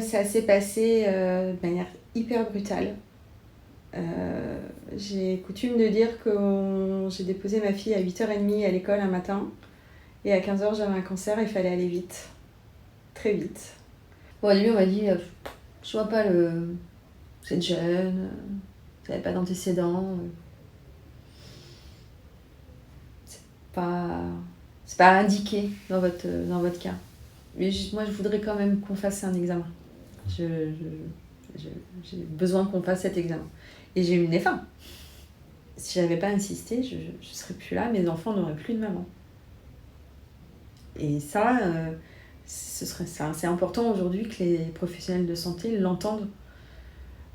Ça s'est passé de manière hyper brutale. J'ai coutume de dire que j'ai déposé ma fille à 8h30 à l'école un matin et à 15h j'avais un cancer et il fallait aller vite, très vite. Bon, lui on m'a dit je vois pas le... Vous êtes jeune, vous n'avez pas d'antécédents. C'est pas indiqué dans votre cas. Mais moi je voudrais quand même qu'on fasse un examen. J'ai besoin qu'on fasse cet examen. Et j'ai eu le nez fin. Si j'avais pas insisté, je serais plus là, mes enfants n'auraient plus de maman. Et ça, c'est important aujourd'hui que les professionnels de santé l'entendent,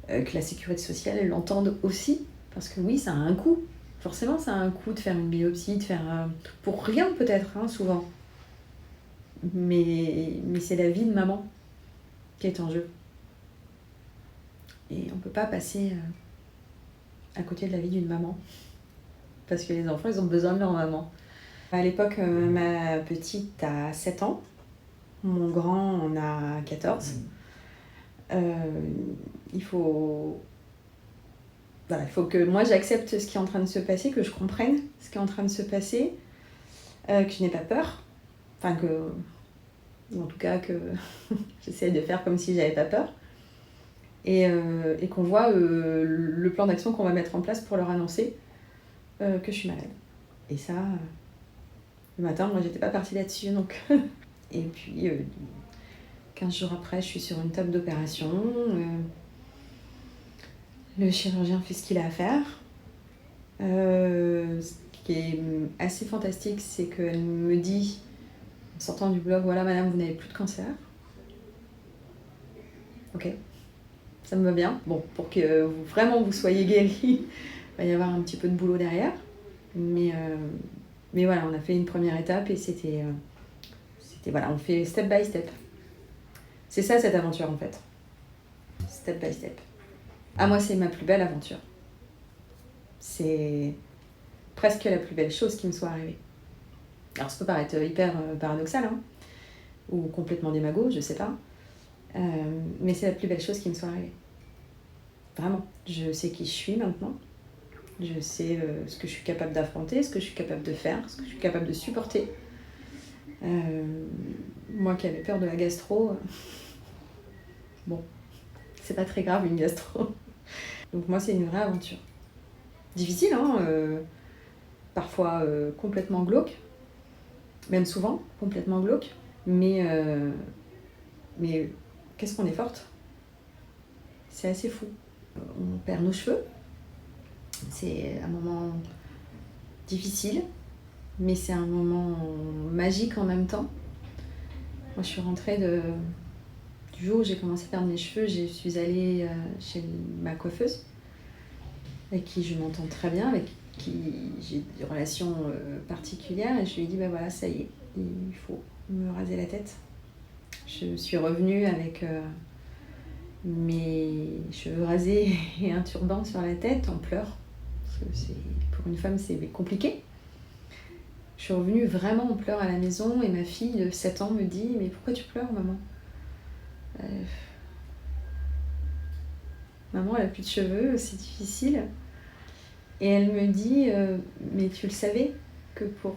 que la sécurité sociale l'entende aussi, parce que oui, ça a un coût. Forcément, ça a un coût de faire une biopsie, de faire pour rien peut-être, hein, souvent. Mais c'est la vie de maman qui est en jeu. Et on peut pas passer à côté de la vie d'une maman. Parce que les enfants, ils ont besoin de leur maman. À l'époque, ma petite a 7 ans. Mon grand en a 14. Il faut que moi j'accepte ce qui est en train de se passer, que je comprenne ce qui est en train de se passer, que je n'ai pas peur. Enfin, en tout cas, que j'essaie de faire comme si j'avais pas peur. Et qu'on voit le plan d'action qu'on va mettre en place pour leur annoncer que je suis malade. Et ça, le matin, moi, j'étais pas partie là-dessus, donc... Et puis, 15 jours après, je suis sur une table d'opération. Le chirurgien fait ce qu'il a à faire. Ce qui est assez fantastique, c'est qu'elle me dit, en sortant du blog, voilà, madame, vous n'avez plus de cancer. Ok, ça me va bien. Bon, pour que vraiment vous soyez guérie, il va y avoir un petit peu de boulot derrière. Mais voilà, on a fait une première étape et c'était voilà, on fait step by step. C'est ça cette aventure en fait. Step by step. Ah, moi, c'est ma plus belle aventure. C'est presque la plus belle chose qui me soit arrivée. Alors, ça peut paraître hyper paradoxal, hein, ou complètement démago, je sais pas. Mais c'est la plus belle chose qui me soit arrivée. Vraiment. Je sais qui je suis maintenant. Je sais ce que je suis capable d'affronter, ce que je suis capable de faire, ce que je suis capable de supporter. Moi qui avais peur de la gastro, bon, c'est pas très grave une gastro. Donc moi, c'est une vraie aventure. Difficile, hein, parfois complètement glauque, même souvent complètement glauque, mais qu'est-ce qu'on est forte. C'est assez fou. On perd nos cheveux, c'est un moment difficile, mais c'est un moment magique en même temps. Moi, je suis rentrée du jour où j'ai commencé à perdre mes cheveux, je suis allée chez ma coiffeuse, avec qui je m'entends très bien, avec qui j'ai des relations particulières, et je lui ai dit, bah voilà, ça y est, il faut me raser la tête. Je suis revenue avec mes cheveux rasés et un turban sur la tête, en pleurs, parce que pour une femme, c'est compliqué. Je suis revenue vraiment en pleurs à la maison, et ma fille de 7 ans me dit, mais pourquoi tu pleures, maman ? Maman, elle a plus de cheveux, c'est difficile. Et elle me dit, mais tu le savais que pour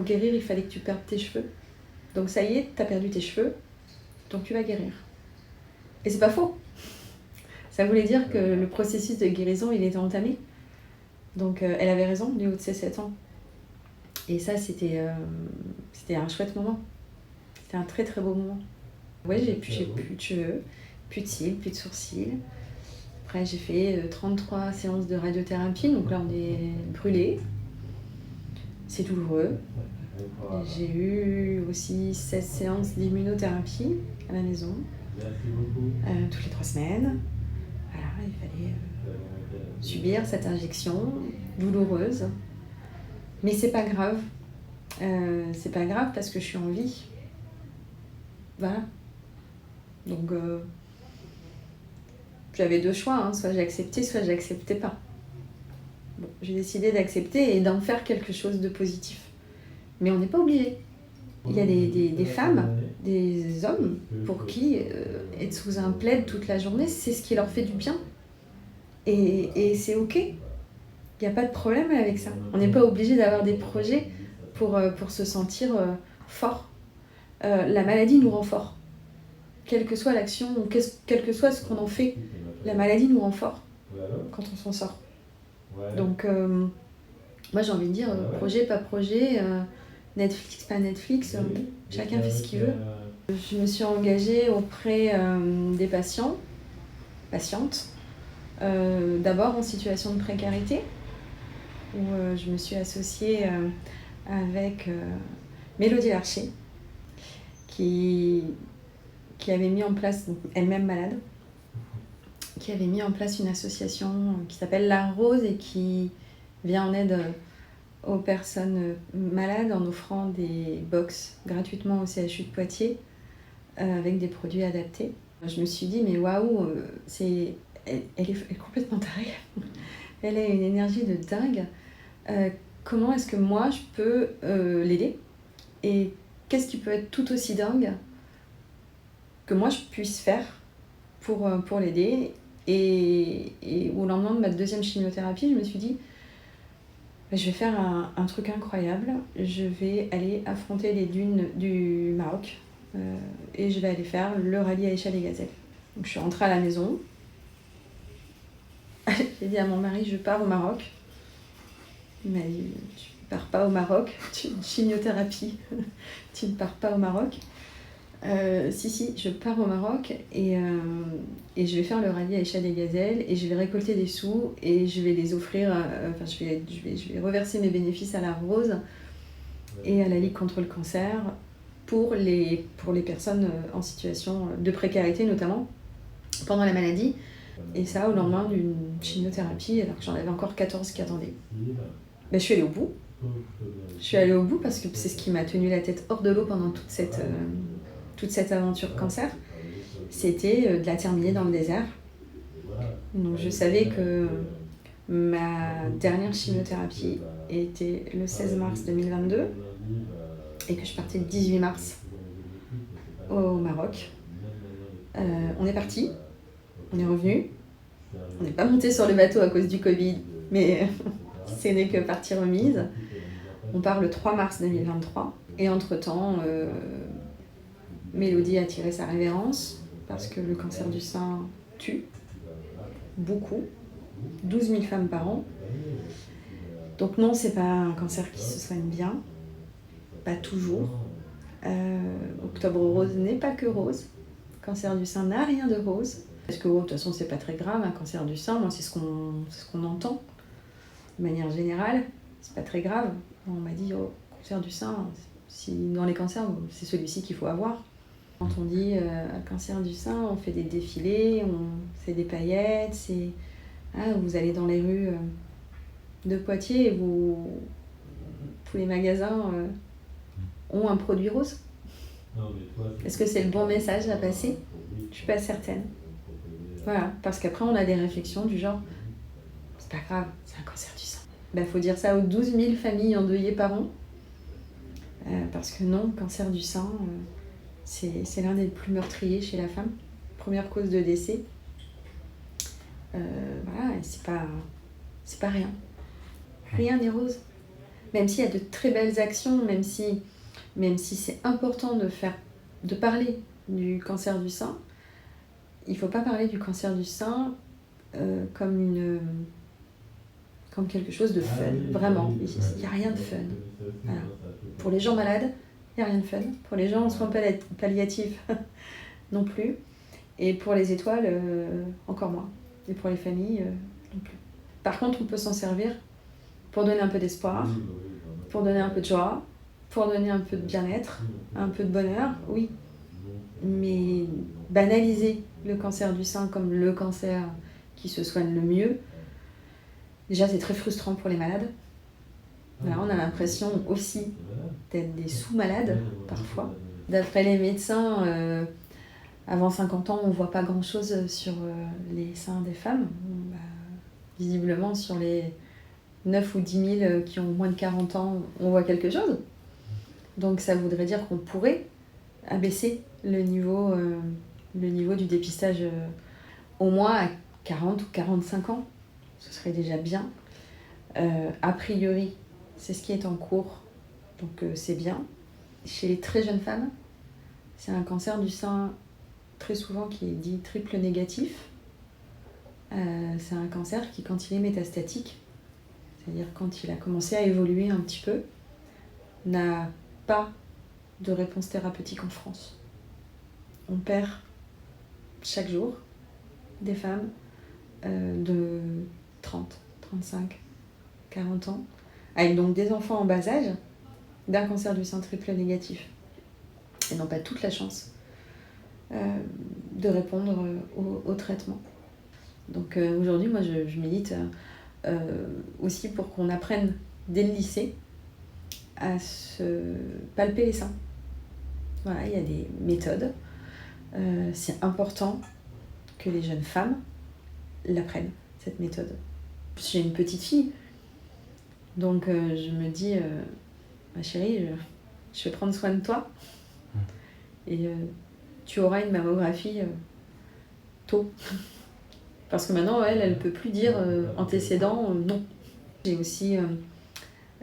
guérir, il fallait que tu perdes tes cheveux. Donc ça y est, t'as perdu tes cheveux, donc tu vas guérir. Et c'est pas faux. Ça voulait dire que le processus de guérison, il était entamé. Donc elle avait raison du haut de ses 7 ans. Et ça, c'était un chouette moment. C'était un très très beau moment. Oui, j'ai plus de cheveux, plus de cils, plus de sourcils. Après, j'ai fait 33 séances de radiothérapie, donc là, on est brûlé. C'est douloureux. J'ai eu aussi 16 séances d'immunothérapie à la maison, toutes les 3 semaines. Voilà, il fallait subir cette injection douloureuse. Mais c'est pas grave. C'est pas grave parce que je suis en vie. Voilà. Donc, j'avais 2 choix, hein. Soit j'acceptais, soit j'acceptais pas. Bon, j'ai décidé d'accepter et d'en faire quelque chose de positif. Mais on n'est pas obligé. Il y a des femmes, des hommes pour qui être sous un plaid toute la journée, c'est ce qui leur fait du bien. Et c'est ok. Il n'y a pas de problème avec ça. On n'est pas obligé d'avoir des projets pour se sentir fort. La maladie nous rend fort. Quelle que soit l'action, quel que soit ce qu'on en fait, la maladie nous rend fort quand on s'en sort. Donc, moi j'ai envie de dire, projet, pas projet, Netflix, pas Netflix, chacun fait ce qu'il veut. Je me suis engagée auprès des patientes, d'abord en situation de précarité, où je me suis associée avec Mélodie Larcher, qui avait mis en place, donc elle-même malade, qui avait mis en place une association qui s'appelle La Rose et qui vient en aide aux personnes malades en offrant des box gratuitement au CHU de Poitiers avec des produits adaptés. Je me suis dit, mais waouh, elle est complètement tarée. Elle a une énergie de dingue. Comment est-ce que moi, je peux l'aider? Et qu'est-ce qui peut être tout aussi dingue que moi, je puisse faire pour l'aider? Et au lendemain de ma deuxième chimiothérapie, je me suis dit, je vais faire un truc incroyable. Je vais aller affronter les dunes du Maroc et je vais aller faire le rallye Aïcha des Gazelles. Donc je suis rentrée à la maison. J'ai dit à mon mari, je pars au Maroc. Il m'a dit, tu ne pars pas au Maroc, tu es une chimiothérapie, tu ne pars pas au Maroc. Si, je pars au Maroc et je vais faire le rallye Aïcha des Gazelles et je vais récolter des sous et je vais les offrir, je vais reverser mes bénéfices à la Rose et à la Ligue contre le cancer pour les personnes en situation de précarité notamment pendant la maladie. Et ça au lendemain d'une chimiothérapie alors que j'en avais encore 14 qui attendaient. Je suis allée au bout. Je suis allée au bout parce que c'est ce qui m'a tenu la tête hors de l'eau pendant toute cette aventure cancer, c'était de la terminer dans le désert. Donc je savais que ma dernière chimiothérapie était le 16 mars 2022 et que je partais le 18 mars au Maroc. On est parti, on est revenu. On n'est pas monté sur le bateau à cause du Covid, mais ce n'est que partie remise. On part le 3 mars 2023 et entre-temps, Mélodie a tiré sa révérence parce que le cancer du sein tue beaucoup, 12 000 femmes par an. Donc non, c'est pas un cancer qui se soigne bien, pas toujours. Octobre rose n'est pas que rose. Le cancer du sein n'a rien de rose. Parce que de toute façon, c'est pas très grave, un cancer du sein, moi c'est ce qu'on entend de manière générale, c'est pas très grave. On m'a dit, cancer du sein, si dans les cancers, c'est celui-ci qu'il faut avoir. Quand on dit cancer du sein, on fait des défilés, c'est des paillettes, vous allez dans les rues de Poitiers et tous les magasins ont un produit rose. Est-ce que c'est le bon message à passer? Je suis pas certaine. Voilà, parce qu'après on a des réflexions du genre, c'est pas grave, c'est un cancer du sein. Faut dire ça aux 12 000 familles endeuillées par an. Parce que non, cancer du sein, c'est l'un des plus meurtriers chez la femme. Première cause de décès. Voilà, et c'est pas rien. Rien n'est rose. Même s'il y a de très belles actions, même si c'est important de parler du cancer du sein, il ne faut pas parler du cancer du sein comme quelque chose de fun, vraiment. Il n'y a rien de fun. Voilà. Pour les gens malades, il n'y a rien de fun. Pour les gens en soins palliatifs, non plus. Et pour les étoiles, encore moins. Et pour les familles, non plus. Par contre, on peut s'en servir pour donner un peu d'espoir, pour donner un peu de joie, pour donner un peu de bien-être, un peu de bonheur, oui. Mais banaliser le cancer du sein comme le cancer qui se soigne le mieux, déjà c'est très frustrant pour les malades. Voilà, on a l'impression aussi d'être des sous-malades parfois. D'après les médecins, avant 50 ans, on ne voit pas grand-chose sur les seins des femmes. Visiblement, sur les 9 ou 10 000 qui ont moins de 40 ans, on voit quelque chose. Donc ça voudrait dire qu'on pourrait abaisser le niveau du dépistage au moins à 40 ou 45 ans. Ce serait déjà bien. A priori, c'est ce qui est en cours, donc c'est bien. Chez les très jeunes femmes, c'est un cancer du sein très souvent qui est dit triple négatif. C'est un cancer qui, quand il est métastatique, c'est-à-dire quand il a commencé à évoluer un petit peu, n'a pas de réponse thérapeutique en France. On perd chaque jour des femmes de 30, 35, 40 ans, avec donc des enfants en bas âge, d'un cancer du sein triple négatif. Et n'ont pas toute la chance de répondre au traitement. Donc aujourd'hui, moi je milite aussi pour qu'on apprenne dès le lycée à se palper les seins. Voilà, il y a des méthodes. C'est important que les jeunes femmes l'apprennent, cette méthode. J'ai une petite fille, donc je me dis, ma chérie, je vais prendre soin de toi. Et tu auras une mammographie tôt. Parce que maintenant, elle ne peut plus dire antécédent, non. J'ai aussi,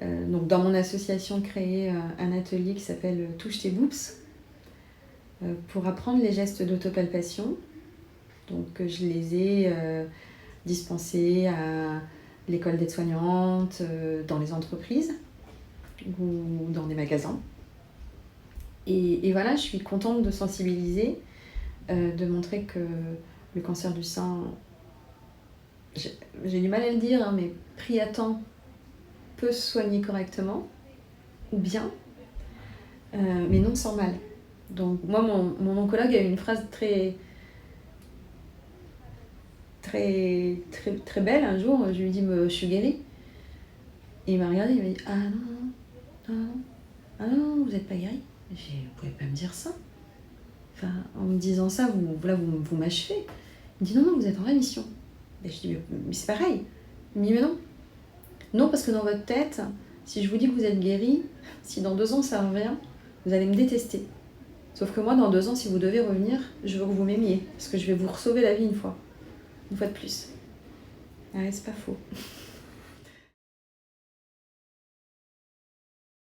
donc dans mon association, créé un atelier qui s'appelle Touche tes boobs pour apprendre les gestes d'autopalpation. Donc je les ai dispensés à l'école d'aide-soignante, dans les entreprises ou dans des magasins. Et voilà, je suis contente de sensibiliser, de montrer que le cancer du sein, j'ai du mal à le dire, hein, mais pris à temps, peut se soigner correctement, ou bien, mais non sans mal. Donc moi, mon oncologue a eu une phrase très belle un jour. Je lui ai dit, je suis guérie. Et il m'a regardé, il m'a dit, ah non, vous n'êtes pas guérie. J'ai dit, vous pouvez pas me dire ça. Enfin, en me disant ça, vous m'achevez. Il me dit, non, vous êtes en rémission. Et je dis, mais c'est pareil. Il me dit, mais non. Non, parce que dans votre tête, si je vous dis que vous êtes guérie, si dans 2 ans ça revient, vous allez me détester. Sauf que moi, dans 2 ans, si vous devez revenir, je veux que vous m'aimiez. Parce que je vais vous sauver la vie une fois de plus. Ah ouais, c'est pas faux.